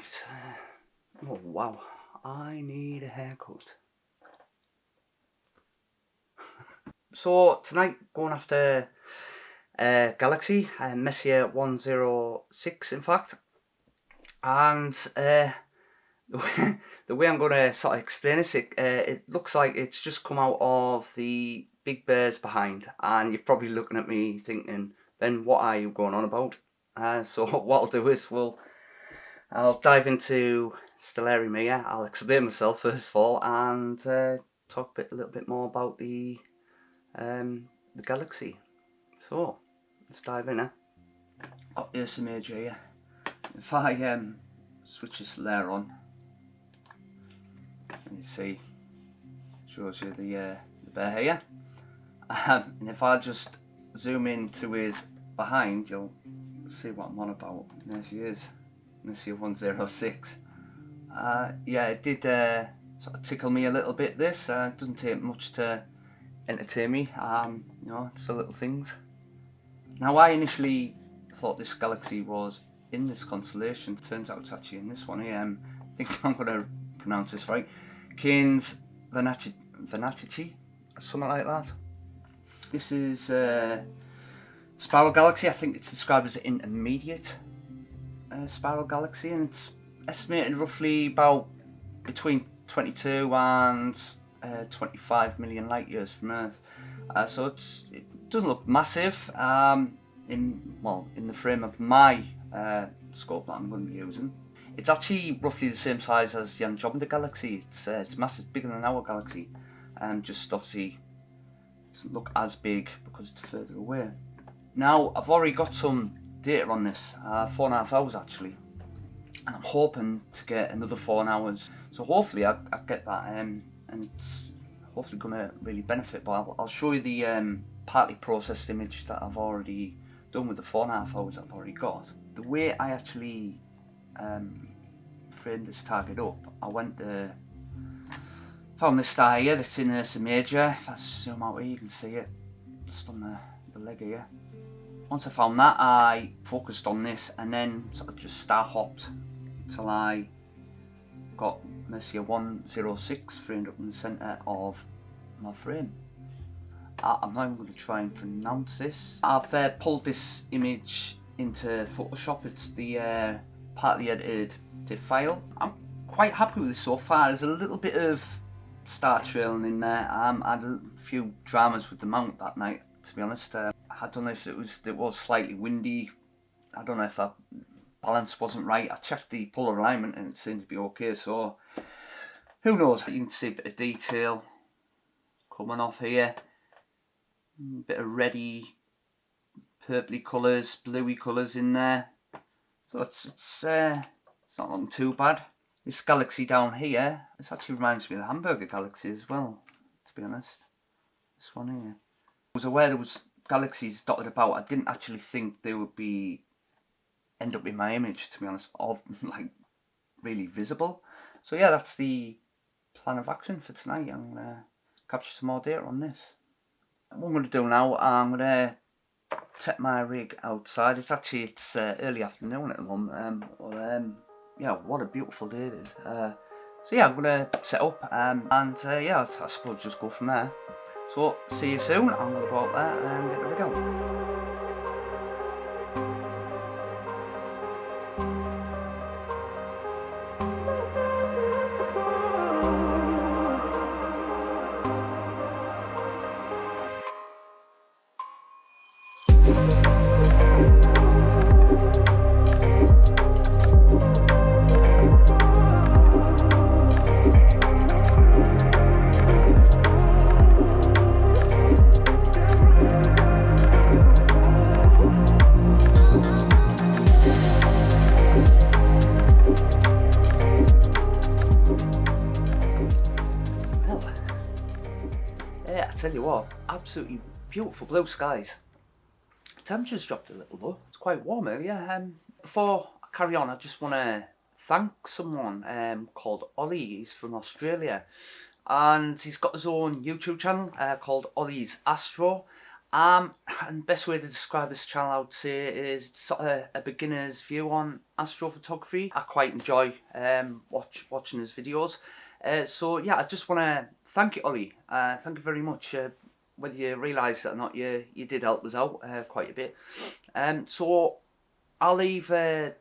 Right. Oh wow, I need a haircut. So tonight, going after Galaxy, Messier 106 in fact. And the way I'm going to sort of explain this, it looks like it's just come out of the big bears behind. And you're probably looking at me thinking, Ben, what are you going on about? So what I'll do is I'll dive into stellarium here. I'll explain myself first of all and talk a little bit more about the Galaxy. So let's dive in. Got here some image here. If I switch this layer on, and you see, shows you the bear here. And if I just zoom in to his behind, you'll see what I'm on about. There she is. Messier 106. Yeah, it did sort of tickle me a little bit. This it doesn't take much to entertain me. You know, it's the little things. Now, I initially thought this galaxy was in this constellation. Turns out it's actually in this one here. I think I'm going to pronounce this right. Canes Venatici, something like that. This is spiral galaxy. I think it's described as an intermediate spiral galaxy, and it's estimated roughly about between 22 and 25 million light years from Earth. So it doesn't look massive in the frame of my scope that I'm going to be using. It's actually roughly the same size as the Andromeda Galaxy. It's massive, bigger than our galaxy, and just obviously doesn't look as big because it's further away. Now, I've already got some data on this, 4.5 hours actually, and I'm hoping to get another 4 hours. So hopefully I get that, and it's hopefully going to really benefit. But I'll show you the partly processed image that I've already done with the 4.5 hours I've already got. The way I actually framed this target up, I went to found this star here that's in Ursa Major. If I zoom out here, you can see it just on the leg here. Once I found that, I focused on this and then sort of just star hopped until I got Messier 106 framed up in the centre of my frame. I'm now going to try and pronounce this. I've pulled this image into Photoshop. It's the partly edited TIFF file. I'm quite happy with this so far. There's a little bit of star trailing in there. I had a few dramas with the mount that night, to be honest. I don't know if it was slightly windy. I don't know if the balance wasn't right. I checked the polar alignment and it seemed to be okay, so who knows. You can see a bit of detail coming off here. A bit of reddy, purpley colours, bluey colours in there. So it's not looking too bad. This galaxy down here, this actually reminds me of the Hamburger Galaxy as well, to be honest. This one here. I was aware there was galaxies dotted about. I didn't actually think they would end up in my image, to be honest, of like really visible. So yeah, that's the plan of action for tonight. I'm going to capture some more data on this. What I'm going to do now, I'm going to take my rig outside. It's early afternoon at the moment. Yeah, what a beautiful day it is. So yeah, I'm going to set up and yeah, I suppose just go from there. So see you soon. I'm going to go out there and get the rig out. Tell you what, absolutely beautiful blue skies. Temperature's dropped a little though. It's quite warm earlier. Before I carry on, I just want to thank someone called Ollie. He's from Australia, and he's got his own YouTube channel called Ollie's Astro. And best way to describe this channel, I would say, is it's sort of a beginner's view on astrophotography. I quite enjoy watching his videos. So yeah, I just want to thank you, Ollie. Thank you very much. Whether you realise it or not, you did help us out quite a bit. So I'll leave a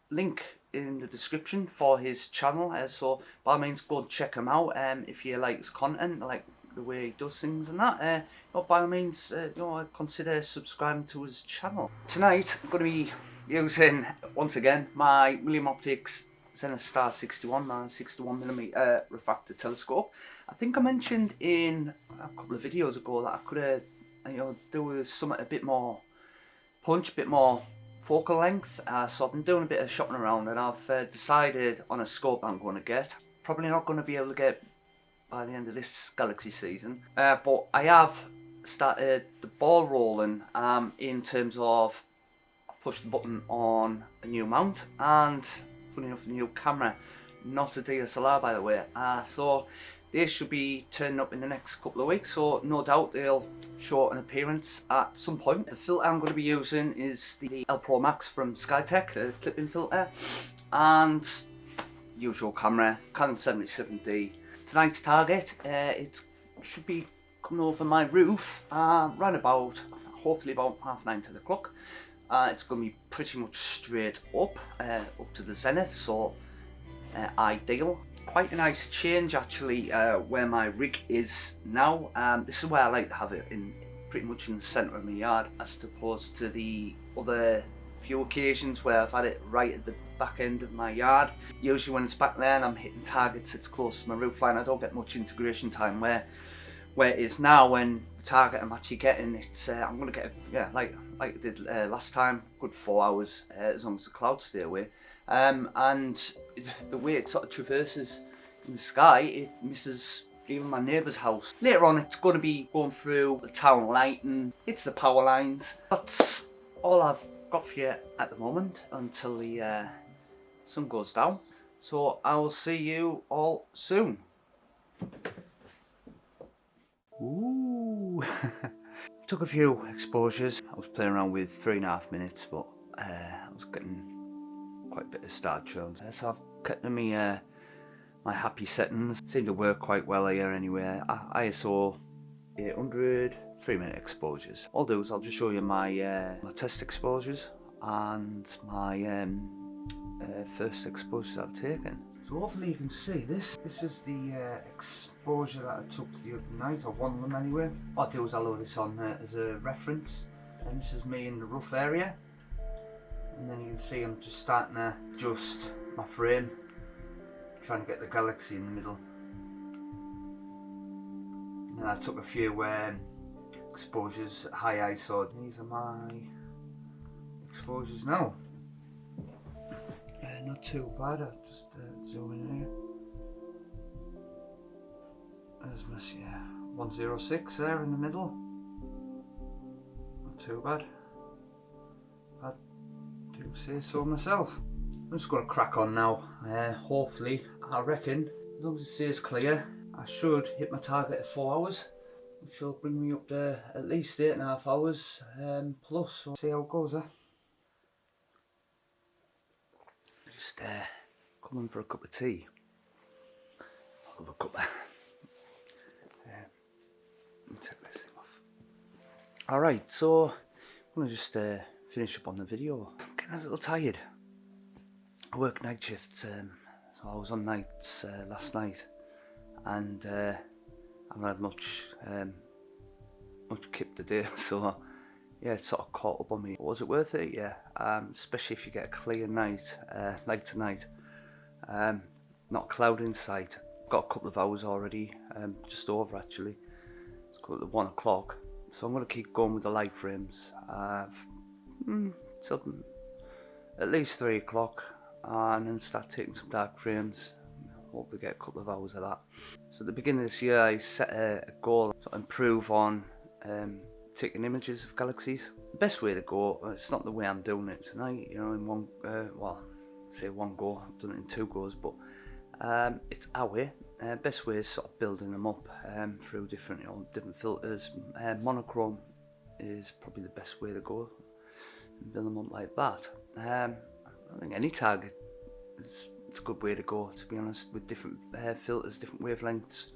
link in the description for his channel. So by all means, go and check him out. If you like his content, like the way he does things and that, by all means, I'd consider subscribing to his channel. Tonight, I'm going to be using, once again, my William Optics Zenithstar 61, my 61mm refractor telescope. I think I mentioned in a couple of videos ago that I could, do with something a bit more punch, a bit more focal length. So I've been doing a bit of shopping around, and I've decided on a scope I'm going to get. Probably not going to be able to get by the end of this Galaxy season, but I have started the ball rolling in terms of I've pushed the button on a new mount and, funny enough, a new camera, not a DSLR by the way. So they should be turning up in the next couple of weeks, so no doubt they'll show an appearance at some point. The filter I'm going to be using is the L Pro Max from Skytech, the clipping filter, and usual camera, Canon 77D. Tonight's target, it should be coming over my roof around about, hopefully about 9:30, 10 o'clock. It's going to be pretty much straight up to the zenith, so ideal. Quite a nice change actually where my rig is now. This is where I like to have it, in pretty much in the centre of my yard, as opposed to the other few occasions where I've had it right at the back end of my yard. Usually when it's back there and I'm hitting targets, it's close to my roof line. I don't get much integration time where it is now. When the target I'm actually getting, it's I'm going to get like I did last time, good 4 hours as long as the clouds stay away. And the way it sort of traverses in the sky, it misses even my neighbour's house. Later on, it's going to be going through the town lighting, it's the power lines. That's all I've got for you at the moment until the sun goes down. So I will see you all soon. Ooh. Took a few exposures. I was playing around with 3.5 minutes, but I was getting quite a bit of star trails. So I've kept my my happy settings. Seem to work quite well here anyway. ISO 800, 3-minute exposures. All I'll do is I'll just show you my my test exposures and my first exposures I've taken. So hopefully you can see this. This is the exposure that I took the other night, or one of them anyway. What I'll do is I'll load this on as a reference, and this is me in the rough area. And then you can see I'm just starting to adjust my frame, trying to get the galaxy in the middle. And I took a few exposures at high ISO. These are my exposures now. Not too bad. I'll just zoom in here. There's Messier 106 there in the middle. Not too bad. I do say so myself. I'm just going to crack on now. Hopefully, I reckon, as long as it stays clear, I should hit my target at 4 hours, which will bring me up to at least 8.5 hours plus. So see how it goes. Just coming for a cup of tea. I'll have a cup. Let me take this thing off. Alright, so I'm going to just finish up on the video. I'm getting a little tired. I work night shifts, so I was on nights last night, and I haven't had much kip today, so yeah, it sort of caught up on me. Was it worth it? Yeah, especially if you get a clear night, like tonight. Not a cloud in sight. Got a couple of hours already, just over actually. It's got to 1 o'clock, so I'm going to keep going with the light frames till at least 3 o'clock, and then start taking some dark frames. Hope we get a couple of hours of that. So at the beginning of this year, I set a goal to improve on taking images of galaxies. The best way to go, it's not the way I'm doing it tonight, you know, in one, well, say one go, I've done it in 2 goes, but it's our way. Best way is sort of building them up through different, different filters, monochrome is probably the best way to go. Build them up like that. I think any target it's a good way to go, to be honest, with different filters, different wavelengths.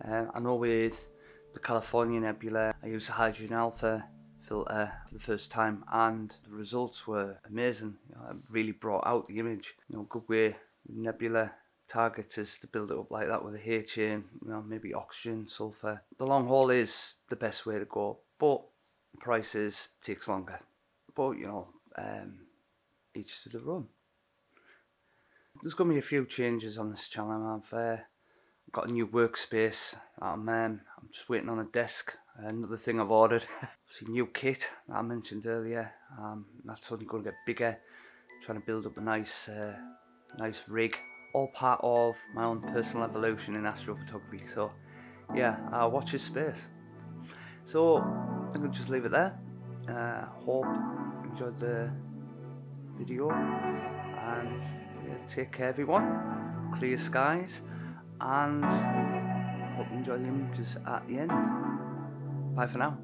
I know with the California Nebula, I used a hydrogen alpha filter for the first time, and the results were amazing. It really brought out the image. Good way with nebula targets is to build it up like that with a hair chain, maybe oxygen, sulfur. The long haul is the best way to go, but the prices takes longer. But each to their own. There's going to be a few changes on this channel. I've got a new workspace. I'm just waiting on a desk. Another thing I've ordered. It's a new kit that I mentioned earlier. That's only going to get bigger. I'm trying to build up a nice rig. All part of my own personal evolution in astrophotography. So yeah, watch this space. So I think I'll just leave it there. Hope you enjoyed the video, and take care everyone, clear skies, and hope you enjoy the images at the end. Bye for now.